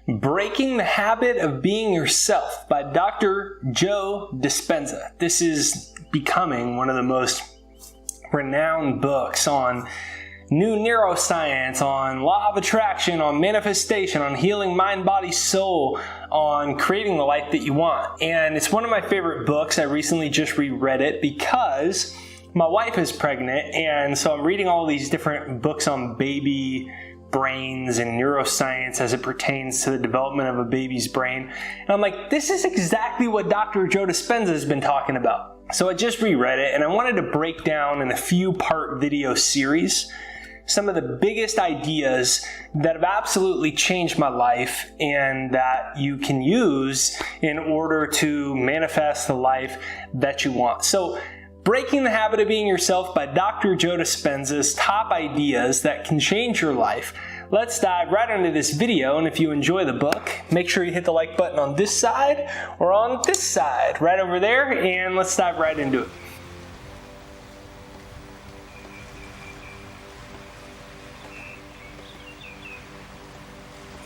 Breaking the Habit of Being Yourself by Dr. Joe Dispenza. This is becoming one of the most renowned books on new neuroscience, on law of attraction, on manifestation, on healing mind, body, soul, on creating the life that you want. And it's one of my favorite books. I recently just reread it because my wife is pregnant, and so I'm reading all these different books on baby brains and neuroscience as it pertains to the development of a baby's brain. And I'm like, this is exactly what Dr. Joe Dispenza has been talking about. So I just reread it, and I wanted to break down in a few-part video series some of the biggest ideas that have absolutely changed my life and that you can use in order to manifest the life that you want. So, Breaking the Habit of Being Yourself by Dr. Joe Dispenza's top ideas that can change your life. Let's dive right into this video, and if you enjoy the book, make sure you hit the like button on this side or on this side, right over there, and let's dive right into it.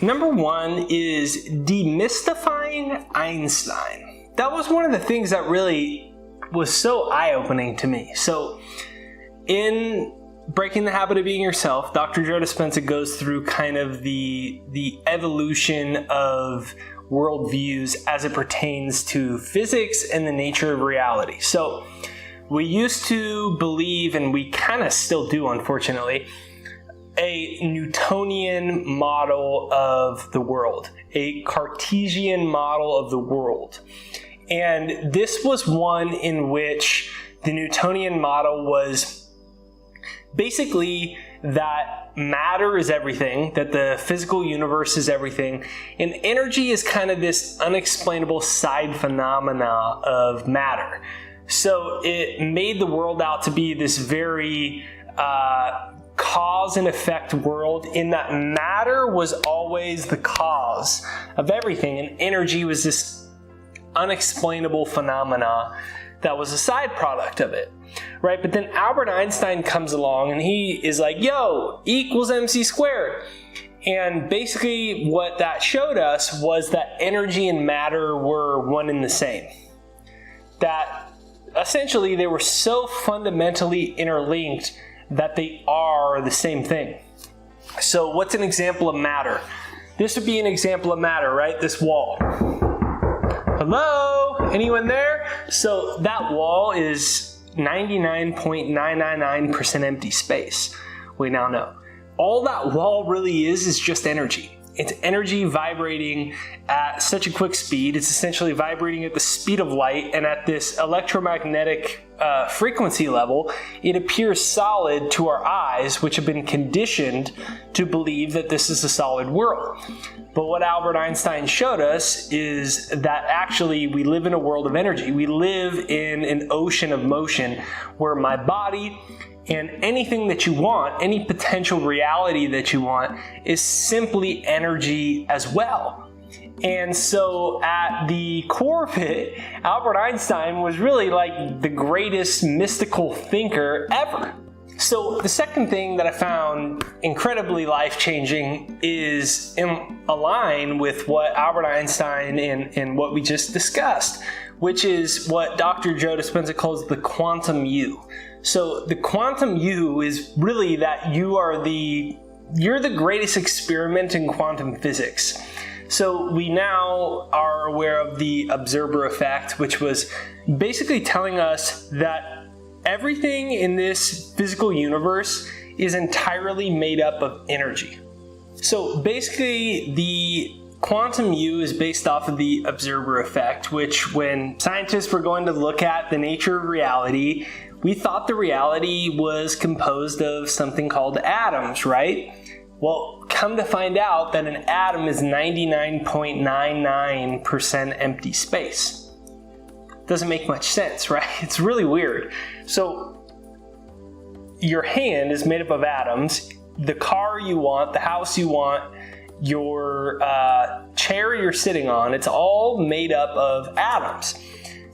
Number one is demystifying Einstein. That was one of the things that really was so eye-opening to me. So in Breaking the Habit of Being Yourself, Dr. Joe Dispenza goes through kind of the evolution of worldviews as it pertains to physics and the nature of reality. So we used to believe, and we kind of still do unfortunately, a Newtonian model of the world, a Cartesian model of the world. And this was one in which the Newtonian model was basically that matter is everything, that the physical universe is everything, and energy is kind of this unexplainable side phenomena of matter. So it made the world out to be this very cause and effect world, in that matter was always the cause of everything, and energy was this unexplainable phenomena that was a side product of it, right? But then Albert Einstein comes along and he is like, yo, E equals mc squared. And basically what that showed us was that energy and matter were one and the same. That essentially they were so fundamentally interlinked that they are the same thing. So what's an example of matter? This would be an example of matter, right? This wall. Hello? Anyone there? So that wall is 99.999% empty space. We now know. All that wall really is just energy. It's energy vibrating at such a quick speed. It's essentially vibrating at the speed of light, and at this electromagnetic frequency level, it appears solid to our eyes, which have been conditioned to believe that this is a solid world. But what Albert Einstein showed us is that actually we live in a world of energy. We live in an ocean of motion where my body and anything that you want, any potential reality that you want, is simply energy as well. And so at the core of it, Albert Einstein was really like the greatest mystical thinker ever. So the second thing that I found incredibly life-changing is in line with what Albert Einstein and what we just discussed, which is what Dr. Joe Dispenza calls the quantum you. So the quantum you is really that you're the greatest experiment in quantum physics. So we now are aware of the observer effect, which was basically telling us that everything in this physical universe is entirely made up of energy. So basically the quantum you is based off of the observer effect, which when scientists were going to look at the nature of reality, we thought the reality was composed of something called atoms, right? Well, come to find out that an atom is 99.99% empty space. Doesn't make much sense, right? It's really weird. So your hand is made up of atoms. The car you want, the house you want, your chair you're sitting on, it's all made up of atoms.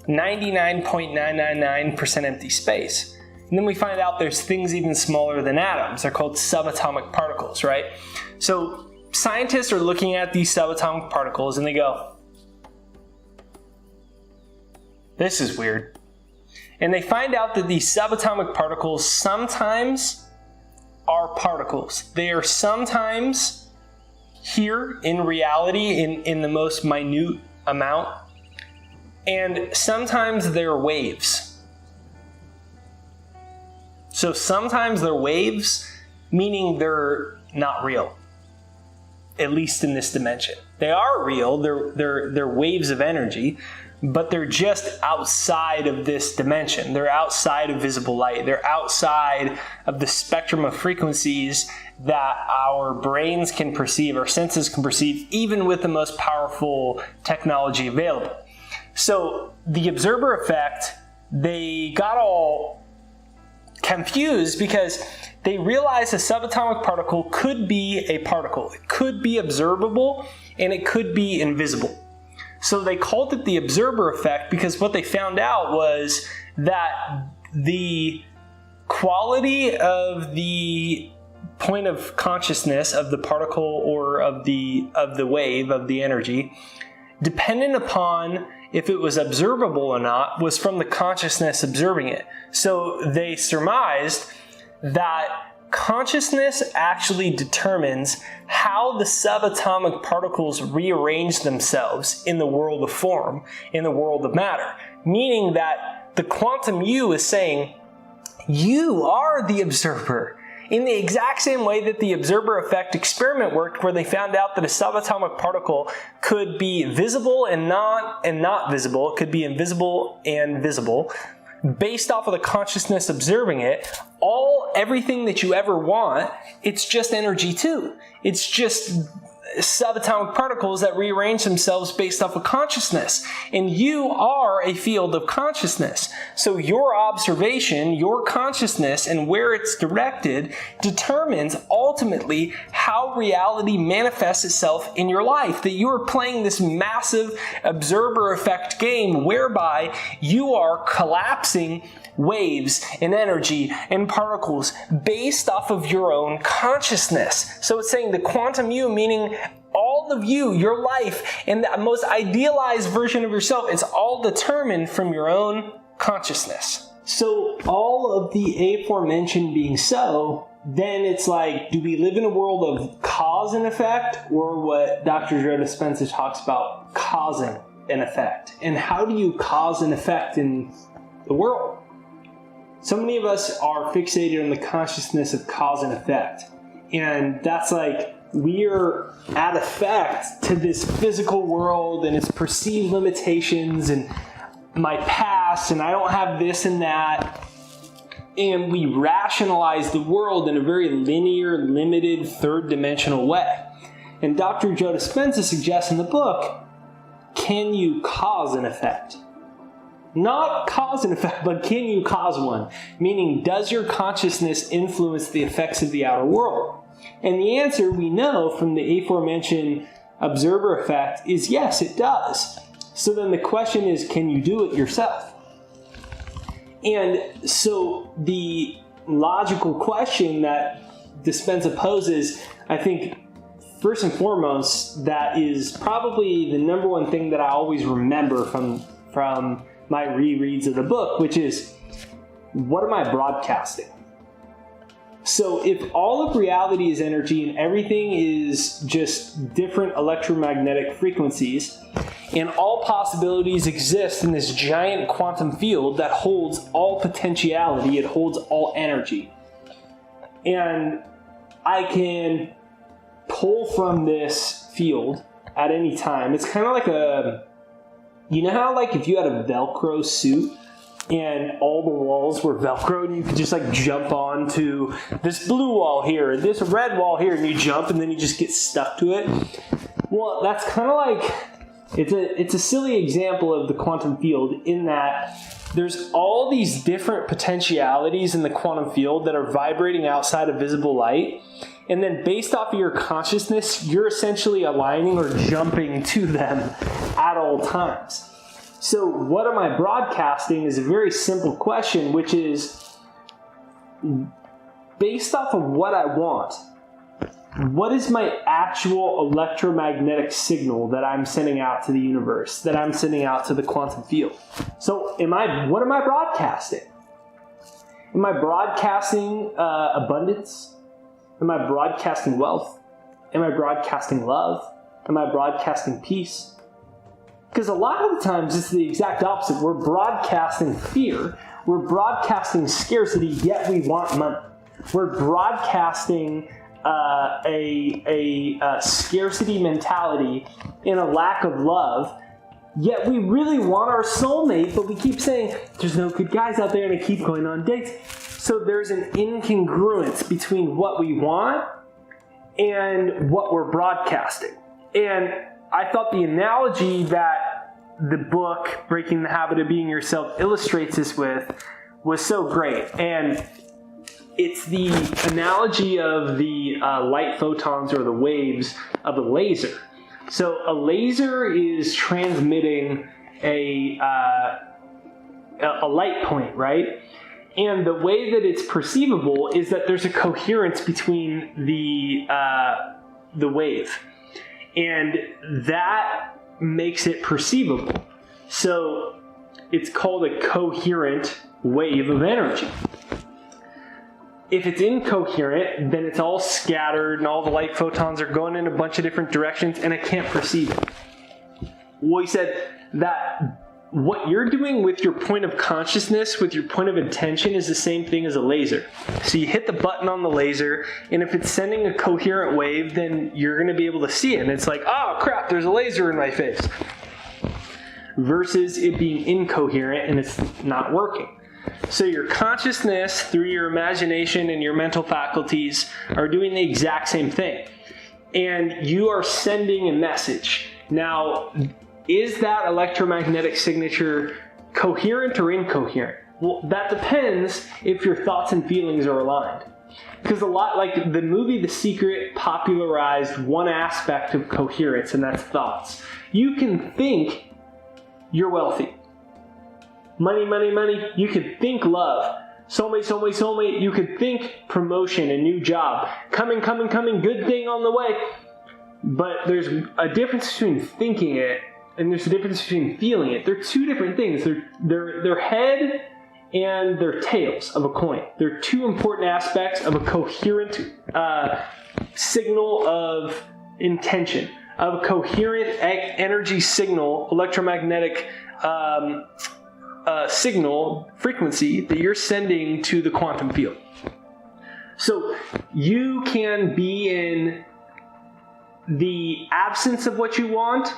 99.999% empty space. And then we find out there's things even smaller than atoms. They're called subatomic particles, right? So scientists are looking at these subatomic particles and they go, this is weird. And they find out that these subatomic particles sometimes are particles. They are sometimes here in reality in the most minute amount, and sometimes they're waves. So sometimes they're waves, meaning they're not real, at least in this dimension. They are real, they're waves of energy, but they're just outside of this dimension. They're outside of visible light. They're outside of the spectrum of frequencies that our brains can perceive, our senses can perceive, even with the most powerful technology available. So the observer effect, they got all confused because they realized a subatomic particle could be a particle. It could be observable and it could be invisible. So they called it the observer effect because what they found out was that the quality of the point of consciousness of the particle or of the wave, of the energy, dependent upon if it was observable or not, was from the consciousness observing it. So they surmised that consciousness actually determines how the subatomic particles rearrange themselves in the world of form, in the world of matter. Meaning that the quantum you is saying, you are the observer. In the exact same way that the observer effect experiment worked, where they found out that a subatomic particle could be visible and not visible, it could be invisible and visible, based off of the consciousness observing it. Everything that you ever want, it's just energy too. It's just subatomic particles that rearrange themselves based off of consciousness. And you are a field of consciousness. So your observation, your consciousness, and where it's directed determines ultimately how reality manifests itself in your life. That you are playing this massive observer effect game whereby you are collapsing waves and energy and particles based off of your own consciousness. So it's saying the quantum you, meaning all of you, your life, and the most idealized version of yourself, it's all determined from your own consciousness. So all of the aforementioned being so, then it's like, do we live in a world of cause and effect, or what Dr. Joe Dispenza talks about, causing an effect? And how do you cause an effect in the world? So many of us are fixated on the consciousness of cause and effect. And that's like, we are at effect to this physical world and its perceived limitations and my past, and I don't have this and that. And we rationalize the world in a very linear, limited, third-dimensional way. And Dr. Joe Dispenza suggests in the book, can you cause an effect? Not cause and effect, but can you cause one? Meaning, does your consciousness influence the effects of the outer world? And the answer we know from the aforementioned observer effect is yes, it does. So then the question is, can you do it yourself? And so the logical question that Dispenza poses, I think, first and foremost, that is probably the number one thing that I always remember from my rereads of the book, which is, what am I broadcasting? So if all of reality is energy and everything is just different electromagnetic frequencies, and all possibilities exist in this giant quantum field that holds all potentiality, it holds all energy, and I can pull from this field at any time. It's kind of like you know how like if you had a Velcro suit and all the walls were Velcro and you could just like jump onto this blue wall here, this red wall here, and you jump and then you just get stuck to it? Well, that's kind of like, it's a silly example of the quantum field in that there's all these different potentialities in the quantum field that are vibrating outside of visible light. And then based off of your consciousness, you're essentially aligning or jumping to them at all times. So what am I broadcasting is a very simple question, which is, based off of what I want, what is my actual electromagnetic signal that I'm sending out to the universe, that I'm sending out to the quantum field? So what am I broadcasting? Am I broadcasting abundance? Am I broadcasting wealth? Am I broadcasting love? Am I broadcasting peace? Because a lot of the times it's the exact opposite. We're broadcasting fear. We're broadcasting scarcity, yet we want money. We're broadcasting a scarcity mentality and a lack of love, yet we really want our soulmate, but we keep saying, there's no good guys out there, and I keep going on dates. So there's an incongruence between what we want and what we're broadcasting. And I thought the analogy that the book, Breaking the Habit of Being Yourself, illustrates this with was so great. And it's the analogy of the light photons or the waves of a laser. So a laser is transmitting a light point, right? And the way that it's perceivable is that there's a coherence between the wave. And that makes it perceivable. So it's called a coherent wave of energy. If it's incoherent, then it's all scattered and all the light photons are going in a bunch of different directions and I can't perceive it. Well, he said that what you're doing with your point of consciousness, with your point of intention, is the same thing as a laser. So you hit the button on the laser, and if it's sending a coherent wave, then you're going to be able to see it. And it's like, oh crap, there's a laser in my face. Versus it being incoherent and it's not working. So your consciousness, through your imagination and your mental faculties, are doing the exact same thing. And you are sending a message. Now, is that electromagnetic signature coherent or incoherent? Well, that depends if your thoughts and feelings are aligned. Because a lot, like the movie The Secret popularized one aspect of coherence, and that's thoughts. You can think you're wealthy. Money, money, money. You could think love. Soulmate, soulmate, soulmate. You could think promotion, a new job. Coming, coming, coming. Good thing on the way. But there's a difference between thinking it and there's a difference between feeling it. They're two different things. They're head and they're tails of a coin. They're two important aspects of a coherent signal of intention, of a coherent energy signal, electromagnetic signal frequency that you're sending to the quantum field. So you can be in the absence of what you want,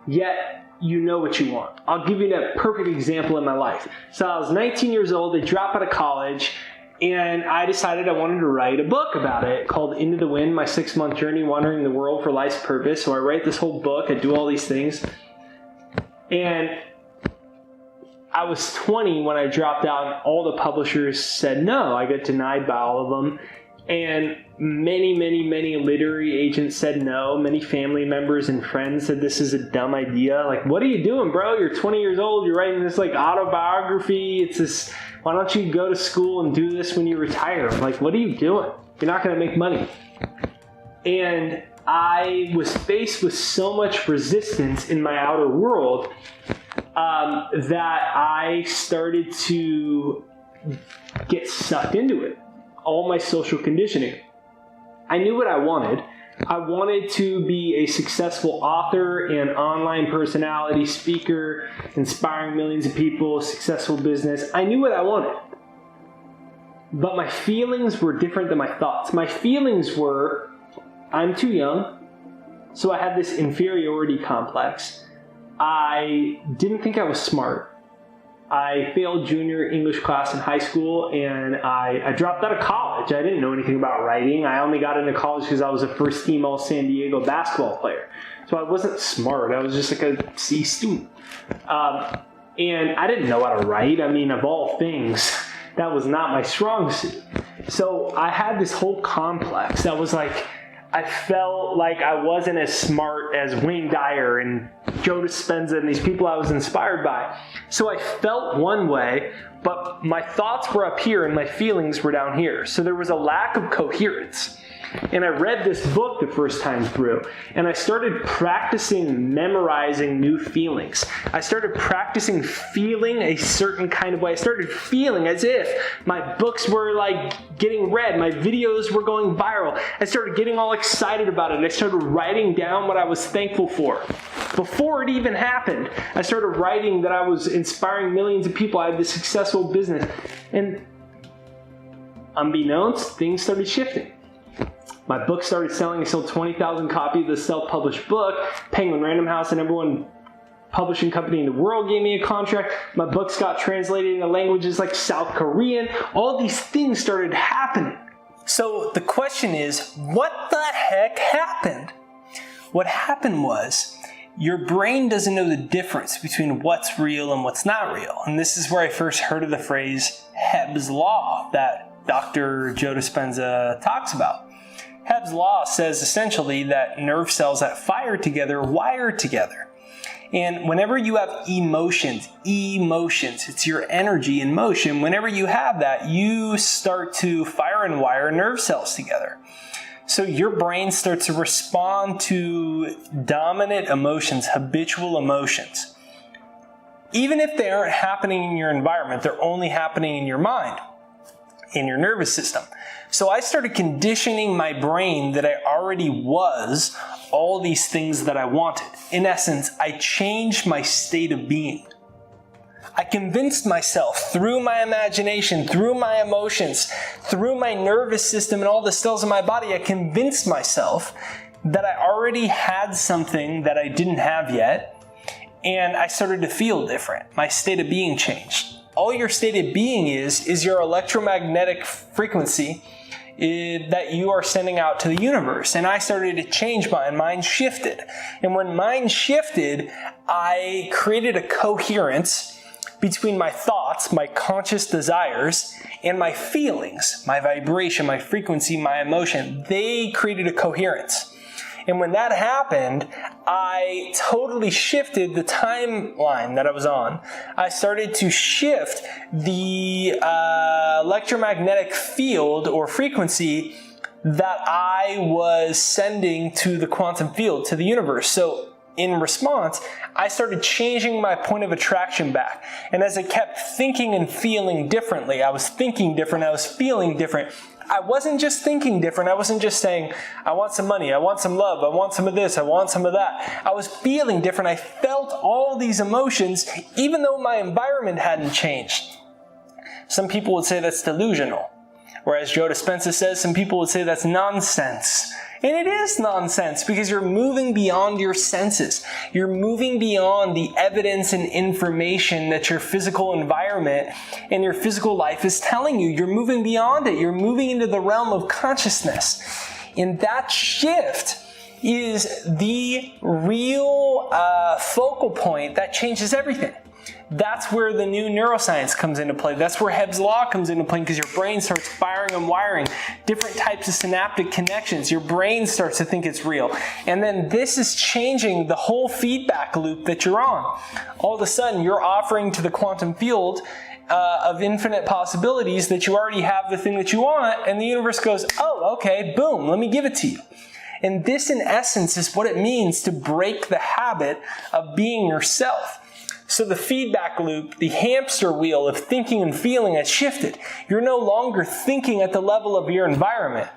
yet you know what you want. I'll give you a perfect example in my life. So I was 19 years old, I dropped out of college, and I decided I wanted to write a book about it called Into the Wind, My 6-Month Journey Wandering the World for Life's Purpose. So I write this whole book, I do all these things. And I was 20 when I dropped out, and all the publishers said no. I got denied by all of them. And many, many, many literary agents said no. Many family members and friends said this is a dumb idea. Like, what are you doing, bro? You're 20 years old. You're writing this like autobiography. It's this. Why don't you go to school and do this when you retire? I'm like, what are you doing? You're not going to make money. And I was faced with so much resistance in my outer world that I started to get sucked into it. All my social conditioning. I knew what I wanted. I wanted to be a successful author and online personality, speaker, inspiring millions of people, successful business. I knew what I wanted. But my feelings were different than my thoughts. My feelings were, I'm too young, so I had this inferiority complex. I didn't think I was smart. I failed junior English class in high school, and I dropped out of college. I didn't know anything about writing. I only got into college because I was a first team All San Diego basketball player. So I wasn't smart. I was just like a C student. And I didn't know how to write. I mean, of all things, that was not my strong suit. So I had this whole complex that was like, I felt like I wasn't as smart as Wayne Dyer and Joe Dispenza and these people I was inspired by. So I felt one way, but my thoughts were up here and my feelings were down here. So there was a lack of coherence. And I read this book the first time through, and I started practicing memorizing new feelings. I started practicing feeling a certain kind of way. I started feeling as if my books were like getting read, my videos were going viral. I started getting all excited about it. I started writing down what I was thankful for. Before it even happened, I started writing that I was inspiring millions of people. I had this successful business. And unbeknownst, things started shifting. My book started selling. I sold 20,000 copies of the self-published book. Penguin Random House, the #1 publishing company in the world, gave me a contract. My books got translated into languages like South Korean. All these things started happening. So the question is, what the heck happened? What happened was, your brain doesn't know the difference between what's real and what's not real. And this is where I first heard of the phrase Hebb's Law that Dr. Joe Dispenza talks about. Hebb's Law says essentially that nerve cells that fire together wire together. And whenever you have emotions, it's your energy in motion. Whenever you have that, you start to fire and wire nerve cells together. So your brain starts to respond to dominant emotions, habitual emotions. Even if they aren't happening in your environment, they're only happening in your mind, in your nervous system. So I started conditioning my brain that I already was all these things that I wanted. In essence, I changed my state of being. I convinced myself through my imagination, through my emotions, through my nervous system and all the cells in my body, I convinced myself that I already had something that I didn't have yet, and I started to feel different. My state of being changed. All your state of being is your electromagnetic frequency that you are sending out to the universe. And I started to change mine. Mine shifted. And when mine shifted, I created a coherence between my thoughts, my conscious desires, and my feelings, my vibration, my frequency, my emotion. They created a coherence. And when that happened, I totally shifted the timeline that I was on. I started to shift the electromagnetic field or frequency that I was sending to the quantum field, to the universe. So in response, I started changing my point of attraction back. And as I kept thinking and feeling differently, I was thinking different, I was feeling different. I wasn't just thinking different. I wasn't just saying, I want some money, I want some love, I want some of this, I want some of that. I was feeling different. I felt all these emotions, even though my environment hadn't changed. Some people would say that's delusional. Whereas Joe Dispenza says, some people would say that's nonsense. And it is nonsense because you're moving beyond your senses. You're moving beyond the evidence and information that your physical environment and your physical life is telling you. You're moving beyond it. You're moving into the realm of consciousness. And that shift is the real focal point that changes everything. That's where the new neuroscience comes into play. That's where Hebb's Law comes into play, because your brain starts firing and wiring different types of synaptic connections. Your brain starts to think it's real. And then this is changing the whole feedback loop that you're on. All of a sudden, you're offering to the quantum field of infinite possibilities that you already have the thing that you want, and the universe goes, oh, okay, boom, let me give it to you. And this, in essence, is what it means to break the habit of being yourself. So the feedback loop, the hamster wheel of thinking and feeling has shifted. You're no longer thinking at the level of your environment.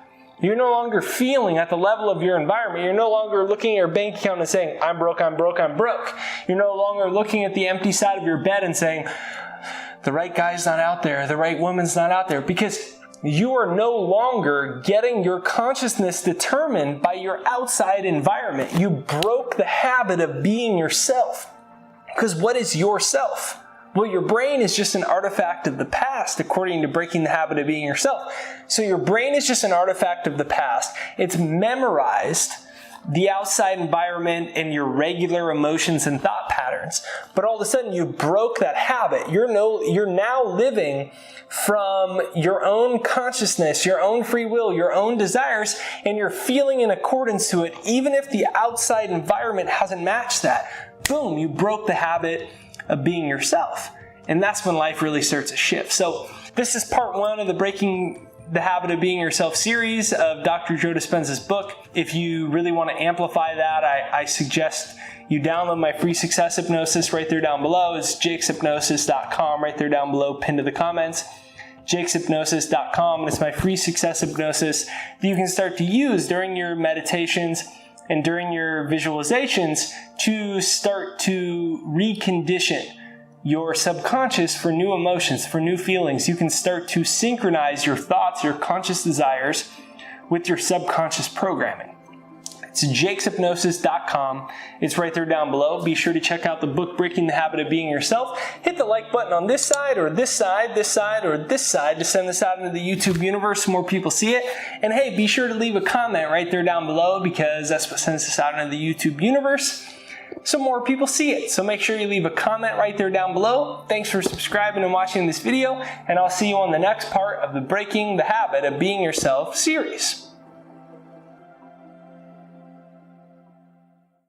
You're no longer feeling at the level of your environment. You're no longer looking at your bank account and saying, I'm broke, I'm broke, I'm broke. You're no longer looking at the empty side of your bed and saying, the right guy's not out there, the right woman's not out there, because you are no longer getting your consciousness determined by your outside environment. You broke the habit of being yourself. Because what is yourself? Well, your brain is just an artifact of the past, according to breaking the habit of being yourself. So your brain is just an artifact of the past. It's memorized the outside environment and your regular emotions and thought patterns. But all of a sudden, you broke that habit. You're now living from your own consciousness, your own free will, your own desires, and you're feeling in accordance to it, even if the outside environment hasn't matched that. Boom, you broke the habit of being yourself. And that's when life really starts to shift. So this is part one of the breaking the Habit of Being Yourself series of Dr. Joe Dispenza's book. If you really want to amplify that, I suggest you download my free success hypnosis right there down below. It's jakeshypnosis.com right there down below, pinned to the comments. jakeshypnosis.com, and it's my free success hypnosis that you can start to use during your meditations and during your visualizations to start to recondition your subconscious for new emotions, for new feelings. You can start to synchronize your thoughts, your conscious desires with your subconscious programming. It's jakeshypnosis.com. It's right there down below. Be sure to check out the book, Breaking the Habit of Being Yourself. Hit the like button on this side or this side, this side or this side to send this out into the YouTube universe so more people see it. And hey, be sure to leave a comment right there down below because that's what sends this out into the YouTube universe so more people see it. So make sure you leave a comment right there down below. Thanks for subscribing and watching this video, and I'll see you on the next part of the Breaking the Habit of Being Yourself series.